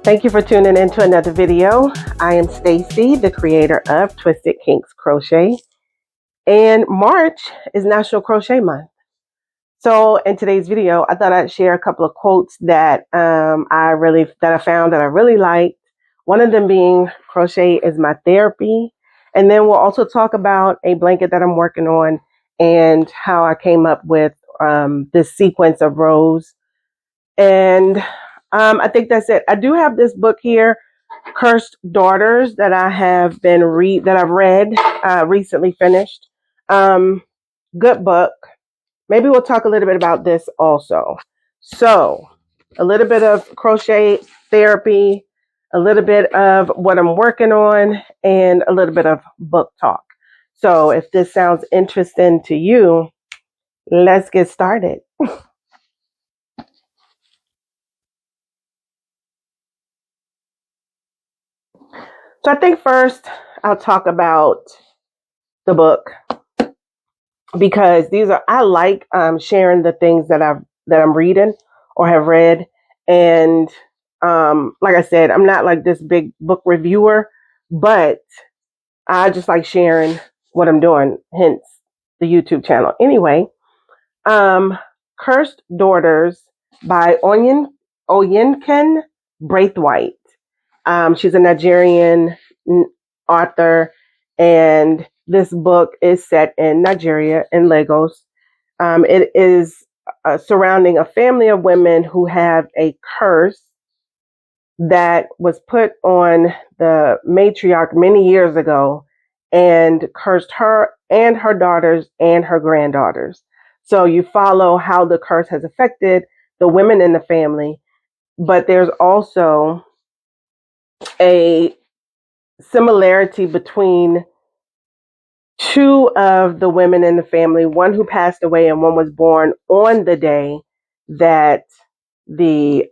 Thank you for tuning in to another video. I am Stacy, the creator of Twisted Kinks Crochet, and March is National Crochet Month. So in today's video, I thought I'd share a couple of quotes that I found that I really liked. One of them being "Crochet is my therapy," and then we'll also talk about a blanket that I'm working on and how I came up with this sequence of rows. And I think that's it. I do have this book here, Cursed Daughters, that I've read, recently finished. Good book. Maybe we'll talk a little bit about this also. So, a little bit of crochet therapy, a little bit of what I'm working on, and a little bit of book talk. So, if this sounds interesting to you, let's get started. So I think first I'll talk about the book, because I like sharing the things that I'm reading or have read. And like I said, I'm not like this big book reviewer, but I just like sharing what I'm doing, hence the YouTube channel. Anyway, Cursed Daughters by Oyinkan Braithwaite. She's a Nigerian author, and this book is set in Nigeria, in Lagos. It is surrounding a family of women who have a curse that was put on the matriarch many years ago and cursed her and her daughters and her granddaughters. So you follow how the curse has affected the women in the family, but there's also a similarity between two of the women in the family, one who passed away and one was born on the day that the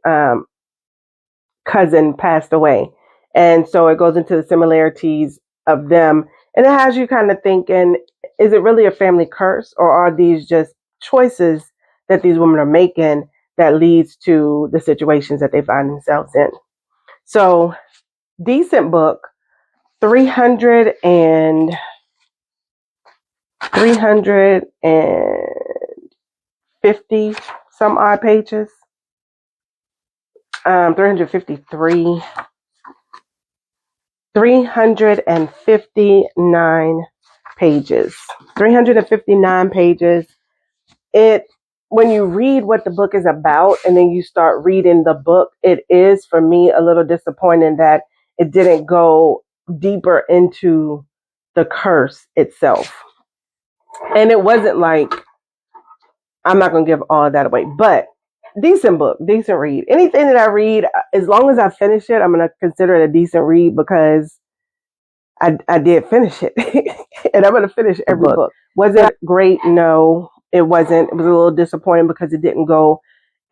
cousin passed away. And so it goes into the similarities of them. And it has you kind of thinking, is it really a family curse, or are these just choices that these women are making that leads to the situations that they find themselves in? So, decent book, 350 some odd pages. 359 pages. 359 pages. When you read what the book is about and then you start reading the book, it is, for me, a little disappointing that it didn't go deeper into the curse itself. And it wasn't like, I'm not going to give all of that away, but decent book, decent read. Anything that I read, as long as I finish it, I'm going to consider it a decent read, because I did finish it. And I'm going to finish every book. Was it great? No, it wasn't. It was a little disappointing because it didn't go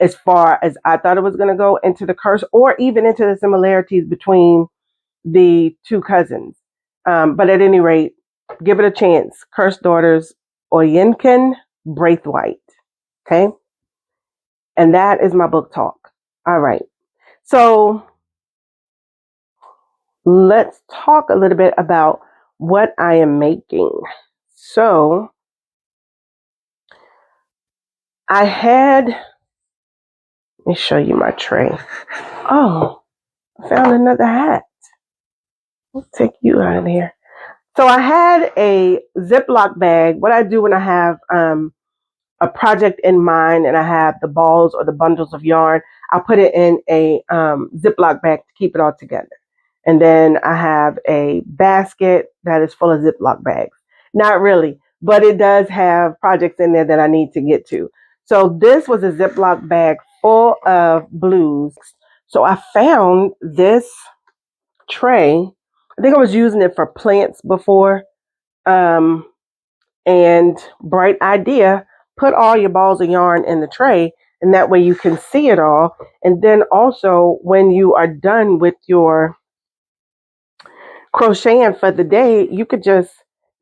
as far as I thought it was going to go into the curse, or even into the similarities between the two cousins. But at any rate, give it a chance. Cursed Daughters, Oyinkan Braithwaite. Okay. And that is my book talk. All right. So let's talk a little bit about what I am making. So let me show you my tray. Oh, I found another hat. Let's take you out of here. So I had a Ziploc bag. What I do when I have a project in mind and I have the balls or the bundles of yarn, I'll put it in a Ziploc bag to keep it all together. And then I have a basket that is full of Ziploc bags. Not really, but it does have projects in there that I need to get to. So this was a Ziploc bag full of blues. So I found this tray. I think I was using it for plants before. And bright idea, put all your balls of yarn in the tray, and that way you can see it all. And then also, when you are done with your crocheting for the day, you could just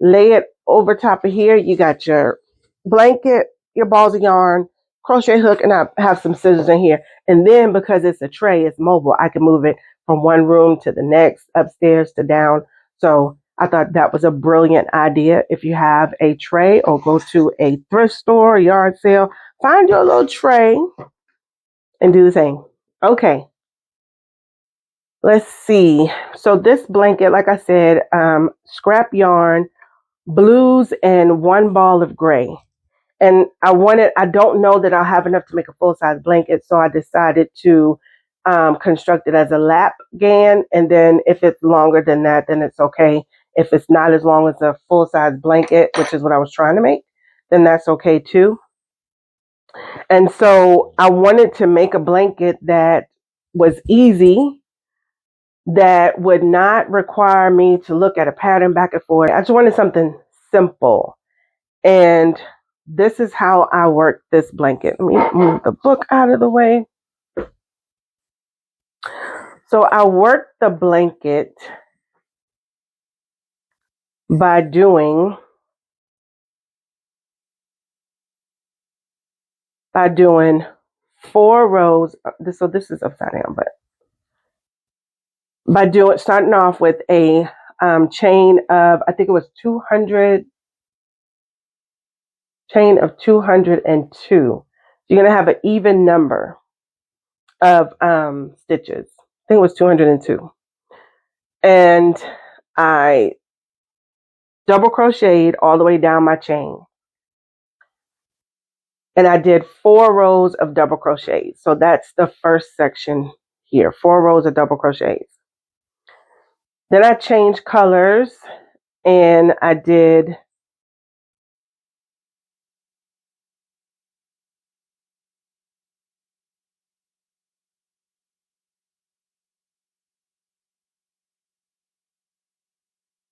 lay it over top of here. You got your blanket, your balls of yarn, crochet hook, and I have some scissors in here. And then because it's a tray, it's mobile, I can move it from one room to the next, upstairs to down. So I thought that was a brilliant idea. If you have a tray or go to a thrift store, yard sale, find your little tray and do the same. Okay. Let's see. So this blanket, like I said, scrap yarn, blues, and one ball of gray. And I don't know that I'll have enough to make a full-size blanket, so I decided to construct it as a lap gan. And then if it's longer than that, then it's okay. If it's not as long as a full-size blanket, which is what I was trying to make, then that's okay too. And so I wanted to make a blanket that was easy, that would not require me to look at a pattern back and forth. I just wanted something simple. And this is how I work this blanket. Let me move the book out of the way. So I work the blanket by doing 4 rows. So this is upside down, but starting off with a chain of, I think it was 200, chain of 202. You're going to have an even number of stitches. I think it was 202. And I double crocheted all the way down my chain. And I did 4 rows of double crochets. So that's the first section here, 4 rows of double crochets. Then I changed colors and I did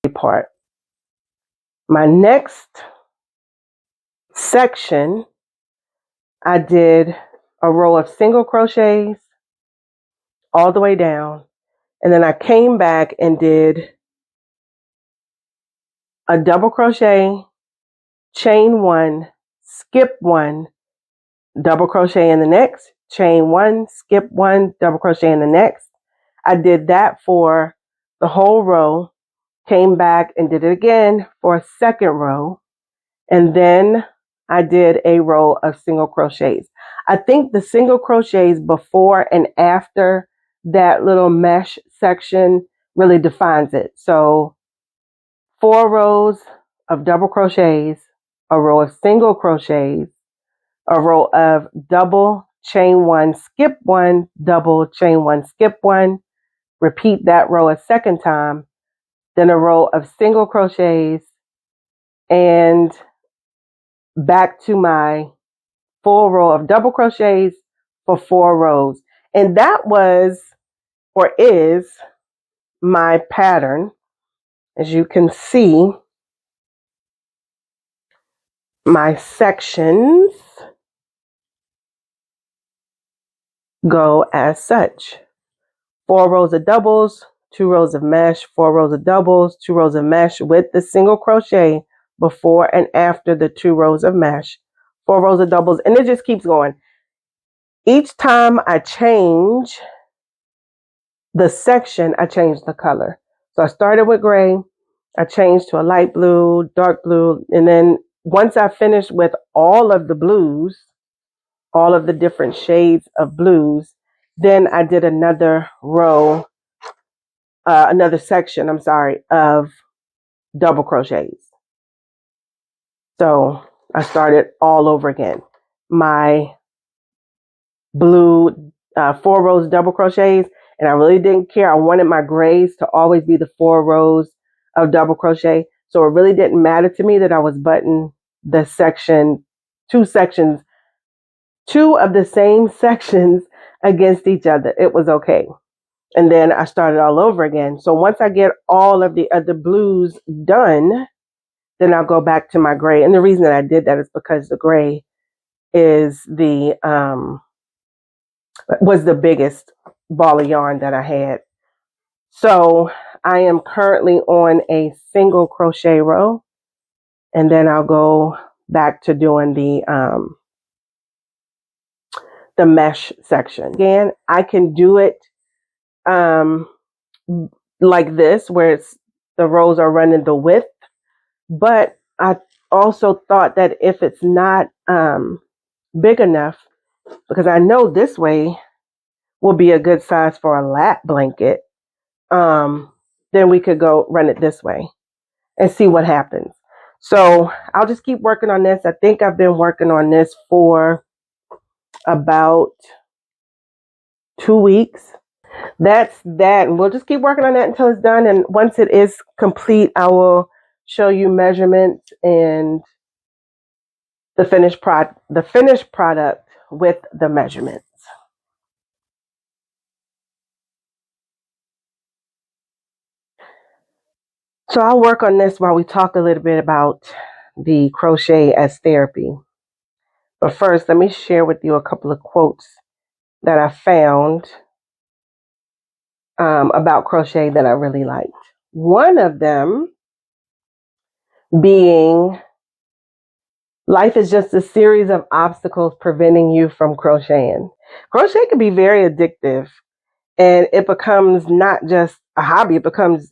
a part. My next section, I did a row of single crochets all the way down. And then I came back and did a double crochet, chain 1, skip 1, double crochet in the next, chain 1, skip 1, double crochet in the next. I did that for the whole row, came back and did it again for a second row, and then I did a row of single crochets. I think the single crochets before and after that little mesh section really defines it. So 4 rows of double crochets, a row of single crochets, a row of double, chain 1, skip 1, double, chain 1, skip 1, repeat that row a second time, then a row of single crochets, and back to my full row of double crochets for 4 rows. And that was, or is, my pattern. As you can see, my sections go as such. 4 rows of doubles, 2 rows of mesh, 4 rows of doubles, 2 rows of mesh with the single crochet before and after the 2 rows of mesh, 4 rows of doubles, and it just keeps going. Each time I change the section, I change the color. So I started with gray, I changed to a light blue, dark blue, and then once I finished with all of the blues, all of the different shades of blues, then I did another row, another section, of double crochets. So I started all over again. My blue 4 rows of double crochets, and I really didn't care. I wanted my grays to always be the 4 rows of double crochet. So it really didn't matter to me that I was buttoning the section, 2 of the same sections against each other. It was okay. And then I started all over again. So once I get all of the other blues done, then I'll go back to my gray. And the reason that I did that is because the gray is was the biggest ball of yarn that I had. So I am currently on a single crochet row, and then I'll go back to doing the the mesh section. Again, I can do it like this, where the rows are running the width, but I also thought that if it's not big enough, because I know this way will be a good size for a lap blanket, then we could go run it this way and see what happens. So I'll just keep working on this. I think I've been working on this for about 2 weeks. That's that. And we'll just keep working on that until it's done. And once it is complete, I will show you measurements and the finished product with the measurements. So I'll work on this while we talk a little bit about the crochet as therapy. But first, let me share with you a couple of quotes that I found about crochet that I really liked. One of them being, life is just a series of obstacles preventing you from crocheting. Crochet can be very addictive, and it becomes not just a hobby,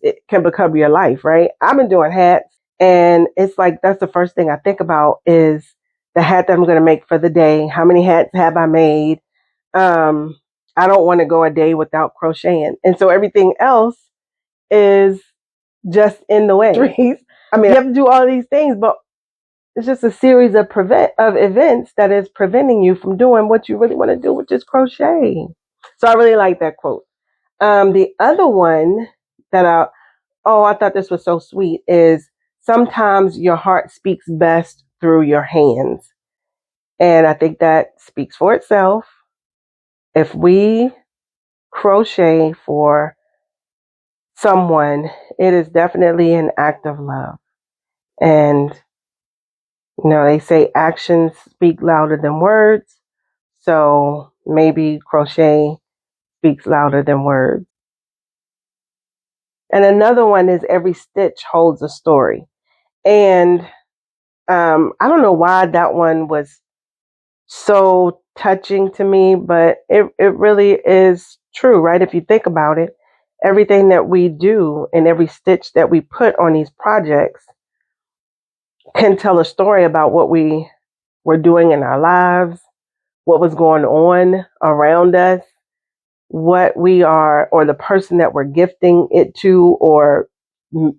it can become your life, right? I've been doing hats, and it's like that's the first thing I think about is the hat that I'm going to make for the day. How many hats have I made? I don't want to go a day without crocheting. And so everything else is just in the way. I mean, you have to do all these things, but it's just a series of events that is preventing you from doing what you really want to do, which is crochet. So I really like that quote. The other one that I thought this was so sweet is, sometimes your heart speaks best through your hands. And I think that speaks for itself. If we crochet for someone, it is definitely an act of love. And, they say actions speak louder than words. So maybe crochet speaks louder than words. And another one is, every stitch holds a story. And I don't know why that one was so touching to me, but it really is true, right? If you think about it, everything that we do and every stitch that we put on these projects can tell a story about what we were doing in our lives, what was going on around us, what we are, or the person that we're gifting it to or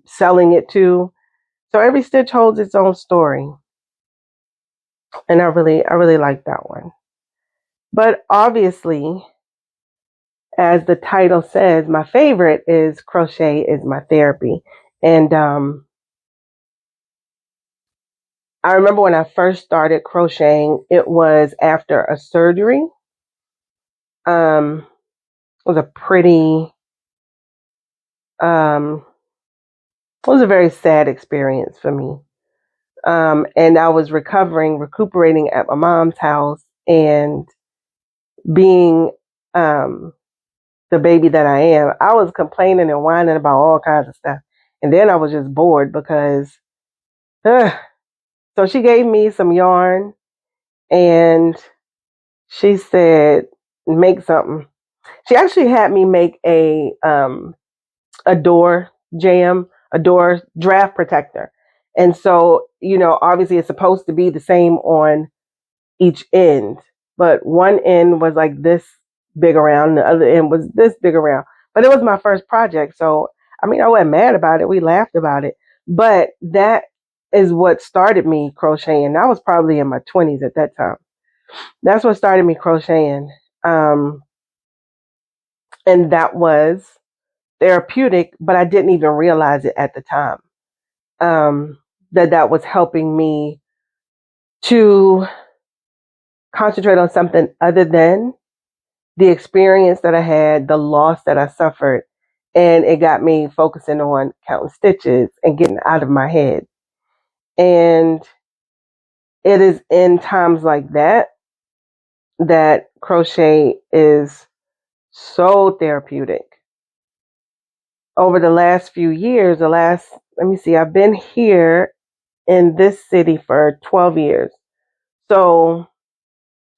selling it to. So every stitch holds its own story. And I really like that one. But obviously, as the title says, my favorite is Crochet Is My Therapy. And I remember when I first started crocheting, it was after a surgery. It was a pretty, it was a very sad experience for me. And I was recuperating at my mom's house, and being the baby that I am, I was complaining and whining about all kinds of stuff. And then I was just bored because, so she gave me some yarn and she said, make something. She actually had me make a door jamb, a door draft protector. And so, obviously it's supposed to be the same on each end, but one end was like this big around, the other end was this big around. But it was my first project, so I wasn't mad about it. We laughed about it, but that is what started me crocheting. I was probably in my 20s at that time. That's what started me crocheting, and that was therapeutic. But I didn't even realize it at the time. That was helping me to concentrate on something other than the experience that I had, the loss that I suffered, and it got me focusing on counting stitches and getting out of my head. And it is in times like that that crochet is so therapeutic. Over the last few years, I've been here in this city for 12 years. So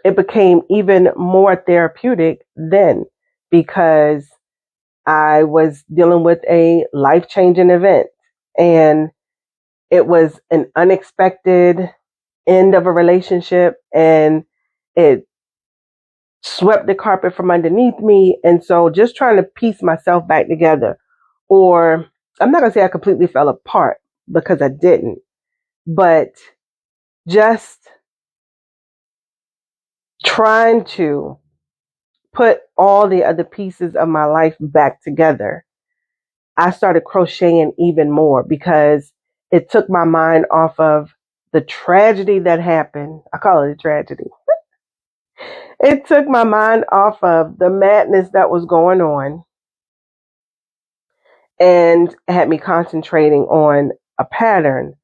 it became even more therapeutic then, because I was dealing with a life-changing event, and it was an unexpected end of a relationship, and it swept the carpet from underneath me. And so just trying to piece myself back together, or I'm not going to say I completely fell apart, because I didn't, but just trying to put all the other pieces of my life back together, I started crocheting even more, because it took my mind off of the tragedy that happened. I call it a tragedy. It took my mind off of the madness that was going on, and had me concentrating on a pattern,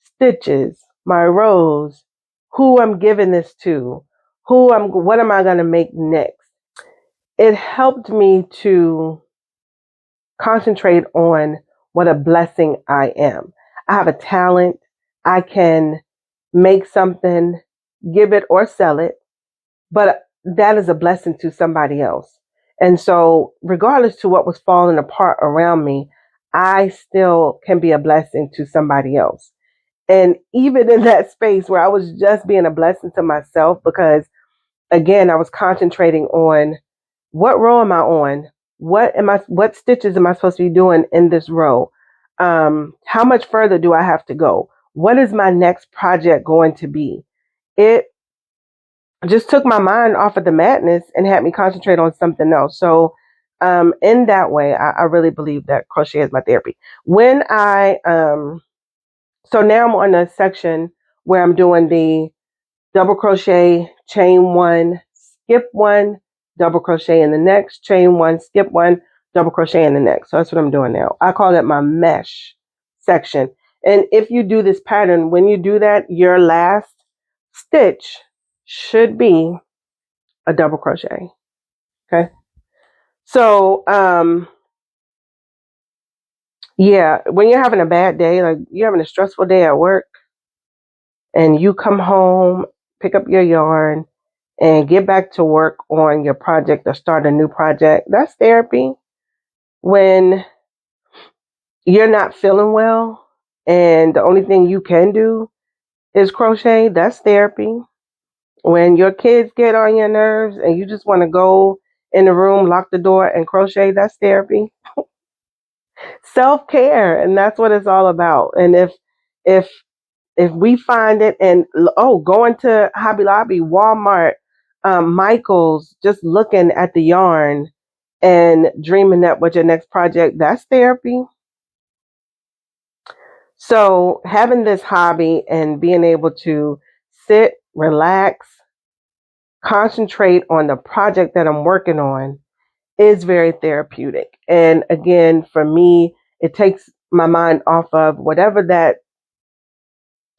stitches, my rows, who I'm giving this to, what am I going to make next. It helped me to concentrate on what a blessing I am. I have a talent. I can make something, give it or sell it, but that is a blessing to somebody else. And so, regardless to what was falling apart around me, I still can be a blessing to somebody else. And even in that space where I was just being a blessing to myself, because again, I was concentrating on what row am I on? What stitches am I supposed to be doing in this row? How much further do I have to go? What is my next project going to be? It just took my mind off of the madness and had me concentrate on something else. So, in that way, I really believe that crochet is my therapy. When so now I'm on a section where I'm doing the double crochet, chain one, skip one, double crochet in the next, chain one, skip one, double crochet in the next. So that's what I'm doing now. I call it my mesh section. And if you do this pattern, when you do that, your last stitch should be a double crochet. Okay. So, yeah, when you're having a bad day, like you're having a stressful day at work, and you come home, pick up your yarn, and get back to work on your project or start a new project, that's therapy. When you're not feeling well and the only thing you can do is crochet, that's therapy. When your kids get on your nerves and you just want to go in the room, lock the door, and crochet, that's therapy. Self-care, and that's what it's all about. And if if we find it, and going to Hobby Lobby, Walmart, Michael's, just looking at the yarn and dreaming up what your next project, that's therapy. So having this hobby and being able to sit, relax, concentrate on the project that I'm working on is very therapeutic. And again, for me, it takes my mind off of whatever that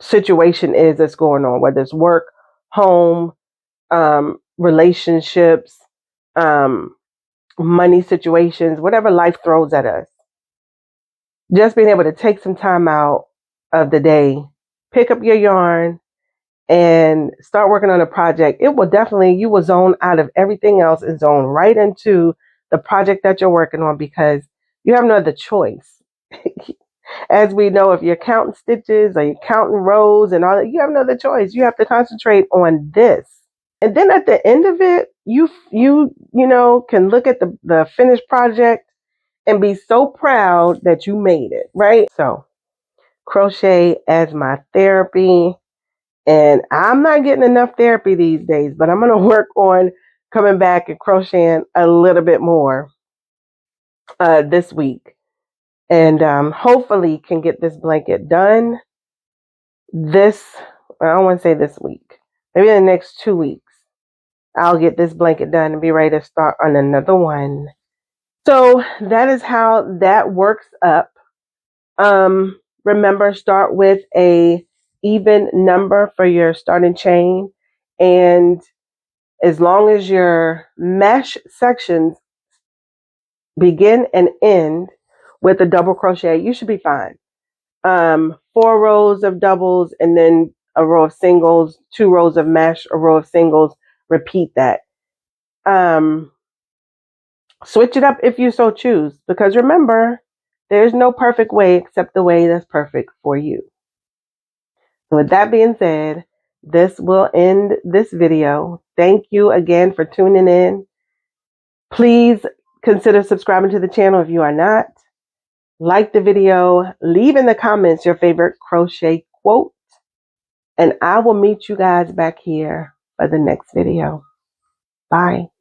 situation is that's going on, whether it's work, home, relationships, money situations, whatever life throws at us. Just being able to take some time out of the day, pick up your yarn, and start working on a project. It will definitely, you will zone out of everything else and zone right into the project that you're working on, because you have no other choice. As we know, if you're counting stitches or you're counting rows and all that, you have no other choice. You have to concentrate on this. And then at the end of it, you can look at the finished project and be so proud that you made it, right? So, crochet as my therapy. And I'm not getting enough therapy these days, but I'm going to work on coming back and crocheting a little bit more this week. And hopefully can get this blanket done I don't want to say this week, maybe in the next 2 weeks. I'll get this blanket done and be ready to start on another one. So that is how that works up. Remember, start with a even number for your starting chain, and as long as your mesh sections begin and end with a double crochet, you should be fine. 4 rows of doubles, and then a row of singles, 2 rows of mesh, a row of singles, repeat that. Switch it up if you so choose, because remember, there's no perfect way except the way that's perfect for you. So with that being said, this will end this video. Thank you again for tuning in. Please consider subscribing to the channel if you are not. Like the video, leave in the comments your favorite crochet quote, and I will meet you guys back here for the next video. Bye.